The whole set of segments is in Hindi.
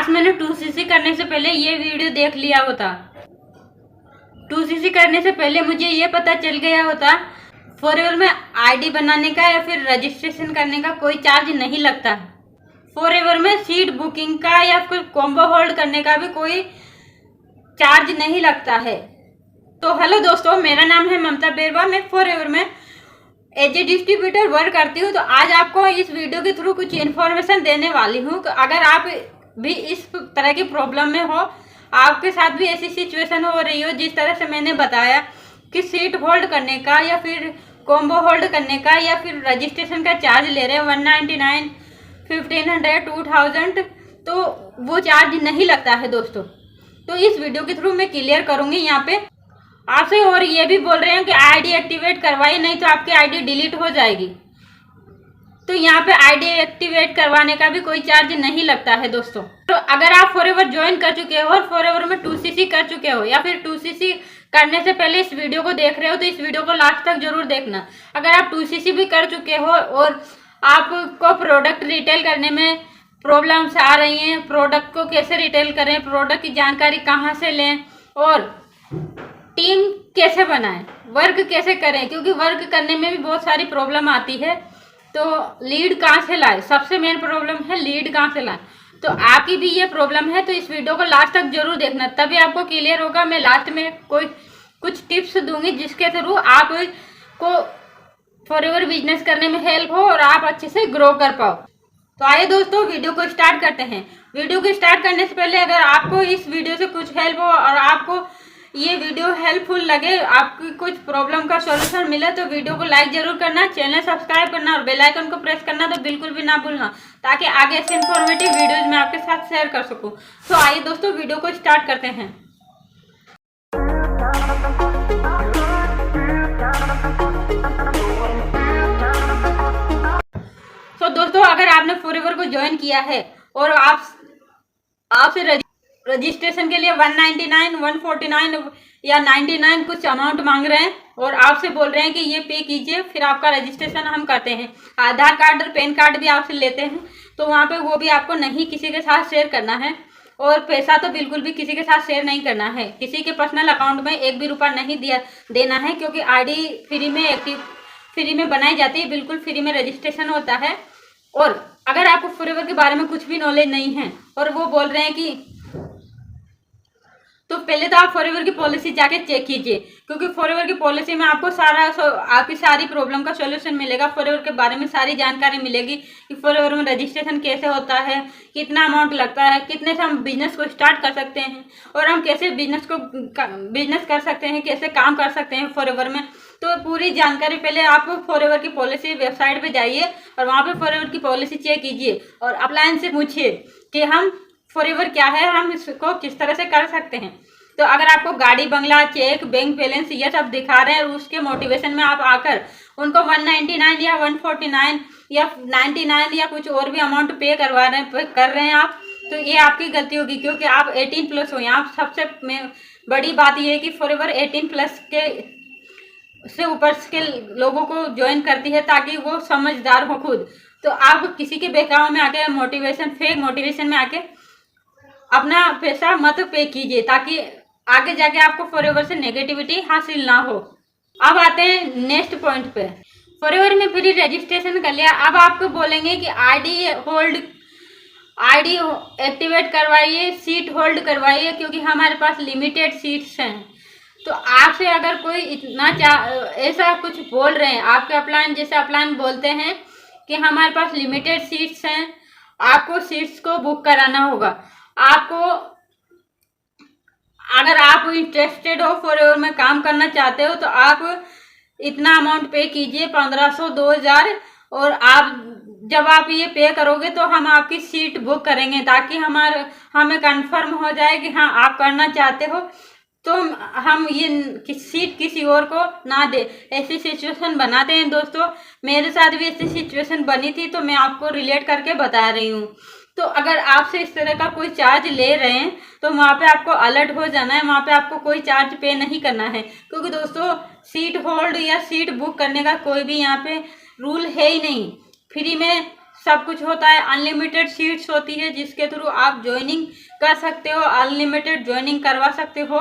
काश मैंने 2cc करने से पहले ये वीडियो देख लिया होता। 2cc करने से पहले मुझे ये पता चल गया होता फॉरएवर में आईडी बनाने का या फिर रजिस्ट्रेशन करने का कोई चार्ज नहीं लगता। फॉरएवर में सीट बुकिंग का या फिर कॉम्बो होल्ड करने का भी कोई चार्ज नहीं लगता है। तो हेलो दोस्तों, मेरा नाम है ममता बेरवा। मैं फॉरएवर में एज ए डिस्ट्रीब्यूटर वर्क करती हूँ। तो आज आपको इस वीडियो के थ्रू कुछ इन्फॉर्मेशन देने वाली हूँ। अगर आप भी इस तरह की प्रॉब्लम में हो, आपके साथ भी ऐसी सिचुएशन हो रही हो जिस तरह से मैंने बताया कि सीट होल्ड करने का या फिर कॉम्बो होल्ड करने का या फिर रजिस्ट्रेशन का चार्ज ले रहे हैं 199, 1500, 2000, तो वो चार्ज नहीं लगता है दोस्तों। तो इस वीडियो के थ्रू मैं क्लियर करूंगी यहाँ पे आपसे। और ये भी बोल रहे हैं कि आईडी एक्टिवेट करवाई, नहीं तो आपकी आईडी डिलीट हो जाएगी। तो यहाँ पे आईडी एक्टिवेट करवाने का भी कोई चार्ज नहीं लगता है दोस्तों। तो अगर आप फॉरएवर ज्वाइन कर चुके हो और फॉरएवर में 2cc कर चुके हो या फिर 2cc करने से पहले इस वीडियो को देख रहे हो, तो इस वीडियो को लास्ट तक जरूर देखना। अगर आप 2cc भी कर चुके हो और आपको प्रोडक्ट रिटेल करने में प्रॉब्लम्स आ रही हैं, प्रोडक्ट को कैसे रिटेल करें, प्रोडक्ट की जानकारी कहाँ से लें और टीम कैसे बनाएं, वर्क कैसे करें, क्योंकि वर्क करने में भी बहुत सारी प्रॉब्लम आती है। तो लीड कहाँ से लाए, सबसे मेन प्रॉब्लम है लीड कहाँ से लाए। तो आपकी भी ये प्रॉब्लम है तो इस वीडियो को लास्ट तक जरूर देखना, तभी आपको क्लियर होगा। मैं लास्ट में कुछ टिप्स दूंगी जिसके थ्रू आपको फॉरएवर बिजनेस करने में हेल्प हो और आप अच्छे से ग्रो कर पाओ। तो आइए दोस्तों, वीडियो को स्टार्ट करते हैं। वीडियो को स्टार्ट करने से पहले अगर आपको इस वीडियो से कुछ हेल्प हो और आपको ये वीडियो हेल्पफुल लगे, आपकी कुछ प्रॉब्लम का सॉल्यूशन मिले, तो वीडियो को लाइक जरूर करना, चैनल सब्सक्राइब करना और बेल आइकन को प्रेस करना तो बिल्कुल भी ना भूलना, ताकि आगे ऐसे इंफॉर्मेटिव वीडियोज मैं आपके साथ शेयर कर सकूं। तो आइए दोस्तों, वीडियो को स्टार्ट करते हैं। तो दोस्तों, अगर आपने फॉरएवर को ज्वाइन किया है और आपसे रजिस्ट्रेशन के लिए 199, 149 या 99 कुछ अमाउंट मांग रहे हैं और आपसे बोल रहे हैं कि ये पे कीजिए, फिर आपका रजिस्ट्रेशन हम करते हैं, आधार कार्ड और पैन कार्ड भी आपसे लेते हैं, तो वहाँ पे वो भी आपको नहीं किसी के साथ शेयर करना है। और पैसा तो बिल्कुल भी किसी के साथ शेयर नहीं करना है। किसी के पर्सनल अकाउंट में एक भी रुपया नहीं देना है, क्योंकि आईडी फ्री में बनाई जाती है, बिल्कुल फ्री में रजिस्ट्रेशन होता है। और अगर आपको फॉरएवर के बारे में कुछ भी नॉलेज नहीं है और वो बोल रहे हैं कि, तो पहले तो आप फॉरएवर की पॉलिसी जाके चेक कीजिए, क्योंकि फॉरएवर की पॉलिसी में आपको आपकी सारी प्रॉब्लम का सॉल्यूशन मिलेगा। फॉरएवर के बारे में सारी जानकारी मिलेगी कि फॉरएवर में रजिस्ट्रेशन कैसे होता है, कितना अमाउंट लगता है, कितने से हम बिजनेस को स्टार्ट कर सकते हैं और हम कैसे बिजनेस कर सकते हैं, कैसे काम कर सकते हैं फॉरएवर में। तो पूरी जानकारी पहले आप फॉरएवर की पॉलिसी वेबसाइट पे जाइए और वहाँ पे फॉरएवर की पॉलिसी चेक कीजिए और अपलाइन से पूछिए कि हम फॉरएवर क्या है, हम इसको किस तरह से कर सकते हैं। तो अगर आपको गाड़ी, बंगला, चेक, बैंक बैलेंस ये सब दिखा रहे हैं और उसके मोटिवेशन में आप आकर उनको 199 या 149 या 99 या कुछ और भी अमाउंट पे कर रहे हैं आप, तो ये आपकी गलती होगी, क्योंकि आप 18+ हो। यहाँ सबसे बड़ी बात ये है कि फॉरएवर 18+ के से ऊपर के लोगों को ज्वाइन करती है ताकि वो समझदार हो खुद। तो आप किसी के बहकावे में आके फेक मोटिवेशन में आके अपना पैसा मत पे कीजिए, ताकि आगे जाके आपको फॉरएवर से नेगेटिविटी हासिल ना हो। अब आते हैं नेक्स्ट पॉइंट पे। फॉरएवर में फ्री रजिस्ट्रेशन कर लिया, अब आपको बोलेंगे कि आईडी एक्टिवेट करवाइए, सीट होल्ड करवाइए, क्योंकि हमारे पास लिमिटेड सीट्स हैं। तो आपसे अगर कोई इतना ऐसा कुछ बोल रहे हैं, आपके अपलाइन जैसे अपलाइन बोलते हैं कि हमारे पास लिमिटेड सीट्स हैं, आपको सीट्स को बुक कराना होगा। आपको अगर आप इंटरेस्टेड हो, फॉरएवर में काम करना चाहते हो, तो आप इतना अमाउंट पे कीजिए, 1500, 2000, और जब आप ये पे करोगे तो हम आपकी सीट बुक करेंगे, ताकि हमें कंफर्म हो जाए कि हाँ आप करना चाहते हो, तो हम ये सीट किसी और को ना दे। ऐसी सिचुएशन बनाते हैं दोस्तों, मेरे साथ भी ऐसी सिचुएशन बनी थी, तो मैं आपको रिलेट करके बता रही हूँ। तो अगर आपसे इस तरह का कोई चार्ज ले रहे हैं तो वहाँ पे आपको अलर्ट हो जाना है, वहाँ पे आपको कोई चार्ज पे नहीं करना है, क्योंकि दोस्तों सीट होल्ड या सीट बुक करने का कोई भी यहाँ पे रूल है ही नहीं। फ्री में सब कुछ होता है। अनलिमिटेड सीट्स होती है जिसके थ्रू आप ज्वाइनिंग कर सकते हो, अनलिमिटेड ज्वाइनिंग करवा सकते हो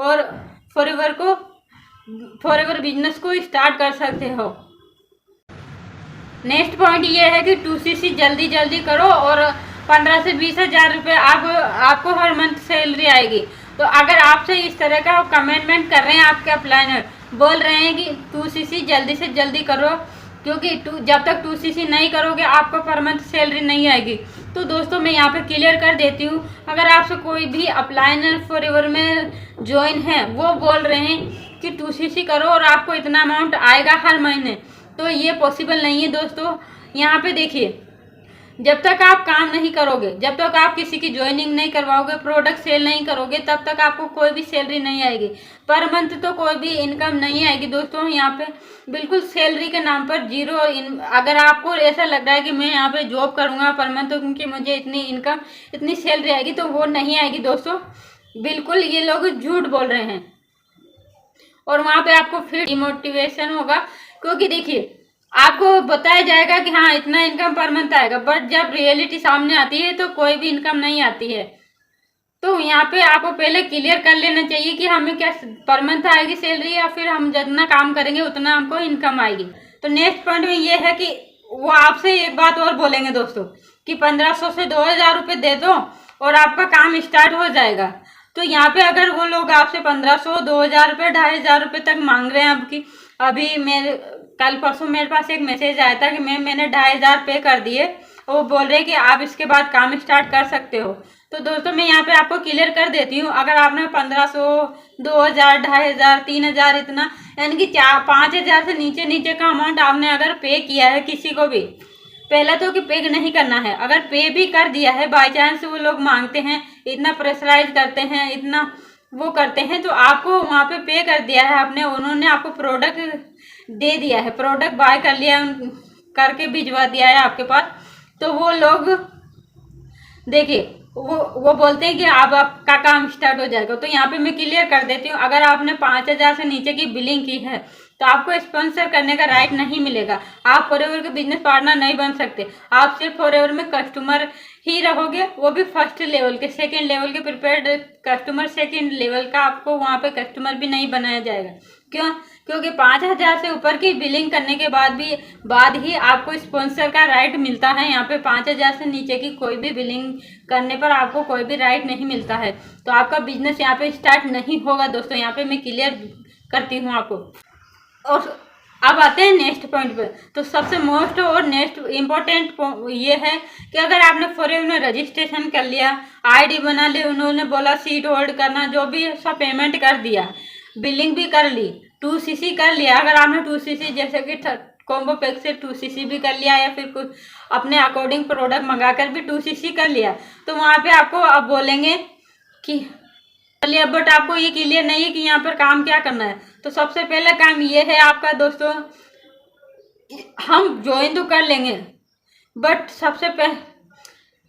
और फॉरएवर बिजनेस को स्टार्ट कर सकते हो। नेक्स्ट पॉइंट ये है कि 2cc जल्दी जल्दी करो और 15 से 20 हज़ार रुपये आपको हर मंथ सैलरी आएगी। तो अगर आपसे इस तरह का कमेंटमेंट कर रहे हैं, आपके अपलाइनर बोल रहे हैं कि 2cc जल्दी से जल्दी करो, क्योंकि जब तक 2cc नहीं करोगे आपको पर मंथ सैलरी नहीं आएगी। तो दोस्तों मैं यहाँ पे क्लियर कर देती हूँ, अगर आपसे कोई भी अपलाइनर फॉरएवर में ज्वाइन है वो बोल रहे हैं कि 2cc करो और आपको इतना अमाउंट आएगा हर महीने, तो ये पॉसिबल नहीं है दोस्तों। यहाँ पे देखिए, जब तक आप काम नहीं करोगे, जब तक आप किसी की ज्वाइनिंग नहीं करवाओगे, प्रोडक्ट सेल नहीं करोगे, तब तक आपको कोई भी सैलरी नहीं आएगी। पर मंथ तो कोई भी इनकम नहीं आएगी दोस्तों। यहाँ पे बिल्कुल सैलरी के नाम पर जीरो। अगर आपको ऐसा लग रहा है कि मैं यहाँ पे जॉब करूँगा पर मंथ तो क्योंकि मुझे इतनी इनकम, इतनी सैलरी आएगी, तो वो नहीं आएगी दोस्तों। बिल्कुल ये लोग झूठ बोल रहे हैं और वहाँ पे आपको फिर डिमोटिवेशन होगा, क्योंकि देखिए आपको बताया जाएगा कि हाँ इतना इनकम पर मंथ आएगा, बट जब रियलिटी सामने आती है तो कोई भी इनकम नहीं आती है। तो यहाँ पे आपको पहले क्लियर कर लेना चाहिए कि हमें क्या पर मंथ आएगी सैलरी, या फिर हम जितना काम करेंगे उतना हमको इनकम आएगी। तो नेक्स्ट पॉइंट में ये है कि वो आपसे एक बात और बोलेंगे दोस्तों कि 1500 से 2000 रुपये दे दो और आपका काम स्टार्ट हो जाएगा। तो यहाँ पे अगर वो लोग आपसे 1500, 2000 रुपये, 2500 रुपये तक मांग रहे हैं, अभी मेरे कल परसों मेरे पास एक मैसेज आया था कि मैंने 2500 पे कर दिए, वो बोल रहे हैं कि आप इसके बाद काम स्टार्ट कर सकते हो। तो दोस्तों मैं यहाँ पे आपको क्लियर कर देती हूँ, अगर आपने 1500, 2000, 2500, 3000 इतना यानी कि 5000 से नीचे का अमाउंट आपने अगर पे किया है किसी को भी, पहला तो कि पे नहीं करना है। अगर पे भी कर दिया है, बाई चांस वो लोग मांगते हैं, इतना प्रेशराइज करते हैं, इतना वो करते हैं, तो आपको वहाँ पे कर दिया है आपने, उन्होंने आपको प्रोडक्ट दे दिया है, प्रोडक्ट बाय कर लिया, करके भिजवा दिया है आपके पास, तो वो लोग देखिए वो बोलते हैं कि अब आपका काम स्टार्ट हो जाएगा। तो यहाँ पे मैं क्लियर कर देती हूँ, अगर आपने 5000 से नीचे की बिलिंग की है तो आपको स्पॉन्सर करने का राइट नहीं मिलेगा। आप फॉरएवर के बिजनेस पार्टनर नहीं बन सकते। आप सिर्फ फॉरएवर में कस्टमर ही रहोगे, वो भी फर्स्ट लेवल के, सेकंड लेवल के प्रिपेयर्ड कस्टमर, सेकंड लेवल का आपको वहाँ पे कस्टमर भी नहीं बनाया जाएगा। क्यों? क्योंकि 5000 से ऊपर की बिलिंग करने के बाद ही आपको स्पॉन्सर का राइट मिलता है। यहाँ पे 5000 से नीचे की कोई भी बिलिंग करने पर आपको कोई भी राइट नहीं मिलता है, तो आपका बिजनेस यहाँ पे स्टार्ट नहीं होगा दोस्तों। यहाँ पे मैं क्लियर करती हूँ आपको। और अब आते हैं नेक्स्ट पॉइंट पे। तो सबसे मोस्ट और नेक्स्ट इम्पोर्टेंट ये है कि अगर आपने फॉरएवर में रजिस्ट्रेशन कर लिया, आईडी बना ली, उन्होंने बोला सीट होल्ड करना, जो भी सब पेमेंट कर दिया, बिलिंग भी कर ली, 2cc कर लिया, अगर आपने 2cc जैसे कि कॉम्बो पैक से 2cc भी कर लिया या फिर कुछ अपने अकॉर्डिंग प्रोडक्ट मंगाकर भी 2cc कर लिया, तो वहाँ पे आपको अब बोलेंगे कि चलिए, बट आपको ये क्लियर नहीं है कि यहाँ पर काम क्या करना है। तो सबसे पहला काम ये है आपका दोस्तों, हम ज्वाइन तो कर लेंगे, बट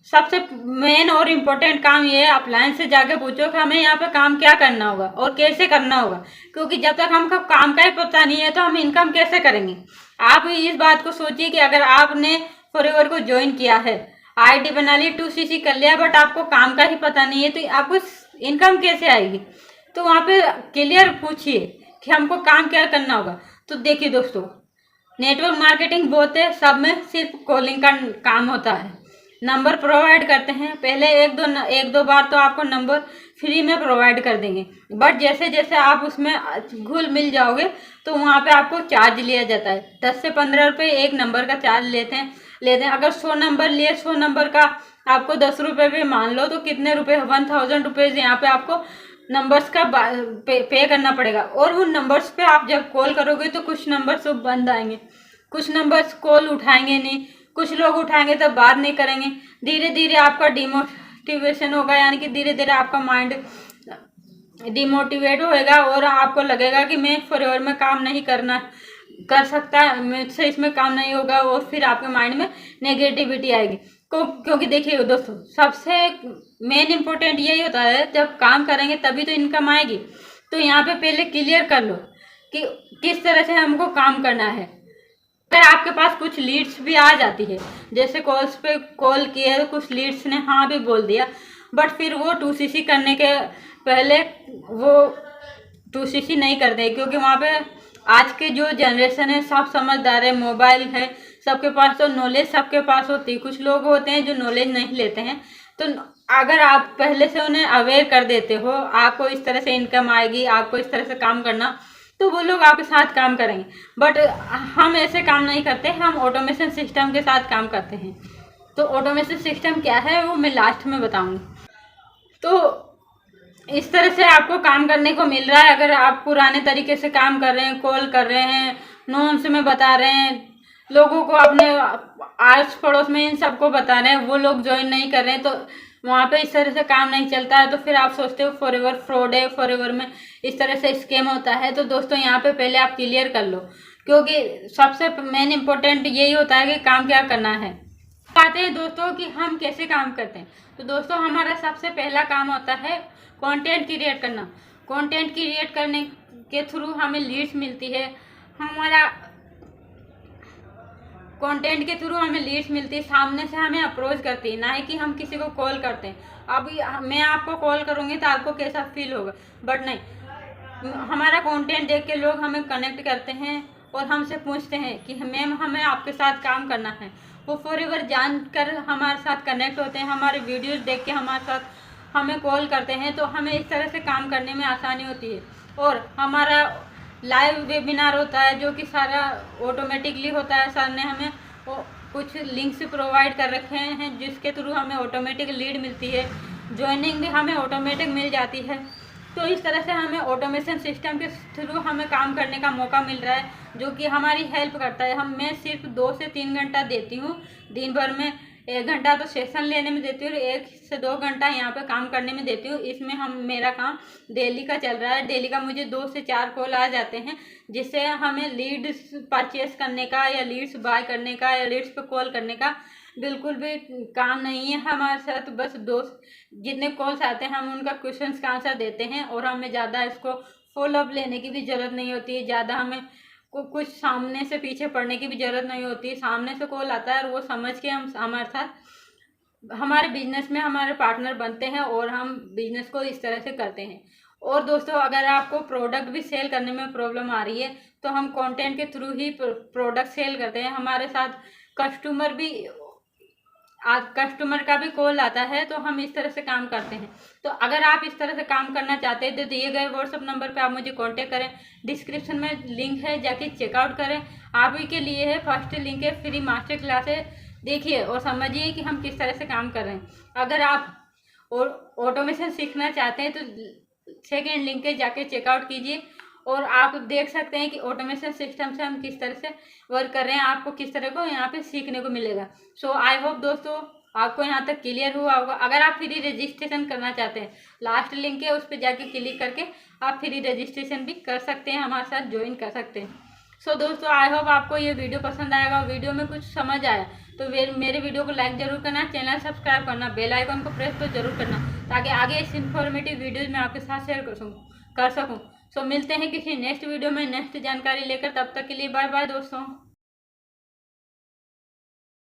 सबसे मेन और इम्पोर्टेंट काम ये है, अपलाइन से जाके पूछो कि हमें यहाँ पे काम क्या करना होगा और कैसे करना होगा, क्योंकि जब तक हमको काम का ही पता नहीं है तो हम इनकम कैसे करेंगे। आप इस बात को सोचिए कि अगर आपने फॉरएवर को ज्वाइन किया है, आईडी बना ली, 2cc कर लिया, बट आपको काम का ही पता नहीं है, तो आपको इनकम कैसे आएगी। तो वहाँ पे क्लियर पूछिए कि हमको काम क्या करना होगा। तो देखिए दोस्तों, नेटवर्क मार्केटिंग बहुत है, सब में सिर्फ कॉलिंग का काम होता है। नंबर प्रोवाइड करते हैं, पहले एक दो बार तो आपको नंबर फ्री में प्रोवाइड कर देंगे, बट जैसे जैसे आप उसमें घुल मिल जाओगे तो वहाँ पे आपको चार्ज लिया जाता है। 10 से 15 रुपये एक नंबर का चार्ज लेते हैं। अगर 100 नंबर लिए, 100 नंबर का आपको 10 रुपये भी मान लो, तो कितने रुपए, 1000 रुपीज़ यहाँ पे आपको नंबर्स का पे करना पड़ेगा। और उन नंबर्स पे आप जब कॉल करोगे तो कुछ नंबर्स बंद आएंगे, कुछ नंबर्स कॉल उठाएंगे नहीं, कुछ लोग उठाएंगे तब बात नहीं करेंगे। धीरे धीरे आपका डिमोटिवेशन होगा, यानी कि धीरे धीरे आपका माइंड डिमोटिवेट होएगा और आपको लगेगा कि मैं फॉरएवर में काम नहीं कर सकता, मुझसे इसमें काम नहीं होगा, और फिर आपके माइंड में नेगेटिविटी आएगी। क्योंकि देखिए दोस्तों, सबसे मेन इम्पोर्टेंट यही होता है, जब काम करेंगे तभी तो इनकम आएगी। तो यहाँ पे पहले क्लियर कर लो कि किस तरह से हमको काम करना है। अगर आपके पास कुछ लीड्स भी आ जाती है, जैसे कॉल्स पे कॉल किए तो कुछ लीड्स ने हाँ भी बोल दिया, बट फिर वो 2cc करने के पहले वो 2cc नहीं करते, क्योंकि वहाँ पे आज के जो जनरेशन है सब समझदार है, मोबाइल है सबके पास, तो नॉलेज सबके पास होती है। कुछ लोग होते हैं जो नॉलेज नहीं लेते हैं, तो अगर आप पहले से उन्हें अवेयर कर देते हो आपको इस तरह से इनकम आएगी, आपको इस तरह से काम करना, तो वो लोग आपके साथ काम करेंगे। बट हम ऐसे काम नहीं करते, हम ऑटोमेशन सिस्टम के साथ काम करते हैं। तो ऑटोमेशन सिस्टम क्या है वो मैं लास्ट में बताऊंगी। तो इस तरह से आपको काम करने को मिल रहा है। अगर आप पुराने तरीके से काम कर रहे हैं, कॉल कर रहे हैं, नॉन्स में बता रहे हैं लोगों को, अपने आस पड़ोस में इन सबको बता रहे हैं, वो लोग ज्वाइन नहीं कर रहे हैं, तो वहाँ पे इस तरह से काम नहीं चलता है। तो फिर आप सोचते हो फॉरएवर फ्रॉड है, फॉरएवर में इस तरह से स्कैम होता है। तो दोस्तों यहाँ पे पहले आप क्लियर कर लो, क्योंकि सबसे मेन इम्पोर्टेंट यही होता है कि काम क्या करना है। आते हैं दोस्तों कि हम कैसे काम करते हैं। तो दोस्तों हमारा सबसे पहला काम होता है कंटेंट क्रिएट करना। कंटेंट क्रिएट करने के थ्रू हमें लीड्स मिलती है, हमारा कंटेंट के थ्रू हमें लीड्स मिलती है, सामने से हमें अप्रोच करती है, ना ही कि हम किसी को कॉल करते हैं। अभी मैं आपको कॉल करूँगी तो आपको कैसा फील होगा, बट नहीं, हमारा कंटेंट देख के लोग हमें कनेक्ट करते हैं और हमसे पूछते हैं कि मैम हमें आपके साथ काम करना है। वो फॉरएवर जानकर हमारे साथ कनेक्ट होते हैं, हमारे वीडियोस देख के हमारे साथ हमें कॉल करते हैं, तो हमें इस तरह से काम करने में आसानी होती है। और हमारा लाइव वेबिनार होता है जो कि सारा ऑटोमेटिकली होता है। सर ने हमें कुछ लिंक्स प्रोवाइड कर रखे हैं जिसके थ्रू हमें ऑटोमेटिक लीड मिलती है, ज्वाइनिंग भी हमें ऑटोमेटिक मिल जाती है। तो इस तरह से हमें ऑटोमेशन सिस्टम के थ्रू हमें काम करने का मौका मिल रहा है, जो कि हमारी हेल्प करता है। मैं सिर्फ 2 से 3 घंटा देती हूँ दिन भर में, 1 घंटा तो सेशन लेने में देती हूँ और 1 से 2 घंटा यहाँ पे काम करने में देती हूँ। इसमें मेरा काम डेली का चल रहा है। डेली का मुझे 2 से 4 कॉल आ जाते हैं, जिससे हमें लीड्स परचेस करने का या लीड्स बाय करने का या लीड्स पे कॉल करने का बिल्कुल भी काम नहीं है हमारे साथ। बस दोस्त जितने कॉल्स आते हैं हम उनका क्वेश्चंस का आंसर देते हैं, और हमें ज़्यादा इसको फॉलोअप लेने की भी ज़रूरत नहीं होती है, ज़्यादा हमें कुछ सामने से पीछे पड़ने की भी ज़रूरत नहीं होती है। सामने से कॉल आता है और वो समझ के हम हमारे साथ हमारे बिजनेस में हमारे पार्टनर बनते हैं और हम बिजनेस को इस तरह से करते हैं। और दोस्तों अगर आपको प्रोडक्ट भी सेल करने में प्रॉब्लम आ रही है तो हम कंटेंट के थ्रू ही प्रोडक्ट सेल करते हैं। हमारे साथ कस्टमर का भी कॉल आता है, तो हम इस तरह से काम करते हैं। तो अगर आप इस तरह से काम करना चाहते हैं तो दिए गए व्हाट्सएप नंबर पे आप मुझे कांटेक्ट करें, डिस्क्रिप्शन में लिंक है, जाके चेकआउट करें। आप ही के लिए है, फर्स्ट लिंक है, फ्री मास्टर क्लास है, देखिए और समझिए कि हम किस तरह से काम कर रहे हैं। अगर आप ऑटोमेशन सीखना चाहते हैं तो सेकेंड लिंक है, जाके चेकआउट कीजिए और आप देख सकते हैं कि ऑटोमेशन सिस्टम से हम किस तरह से वर्क कर रहे हैं, आपको किस तरह को यहाँ पे सीखने को मिलेगा। सो आई होप दोस्तों आपको यहाँ तक क्लियर हुआ होगा। अगर आप फ्री रजिस्ट्रेशन करना चाहते हैं, लास्ट लिंक है, उस पर जाके क्लिक करके आप फ्री रजिस्ट्रेशन भी कर सकते हैं, हमारे साथ ज्वाइन कर सकते हैं। सो दोस्तों आई होप आपको ये वीडियो पसंद आएगा, वीडियो में कुछ समझ आया तो मेरे वीडियो को लाइक जरूर करना, चैनल सब्सक्राइब करना, बेल आइकन को प्रेस तो जरूर करना, ताकि आगे इस इन्फॉर्मेटिव वीडियोज़ में आपके साथ शेयर कर सकूँ। सो मिलते हैं किसी नेक्स्ट वीडियो में नेक्स्ट जानकारी लेकर, तब तक के लिए बाय बाय दोस्तों।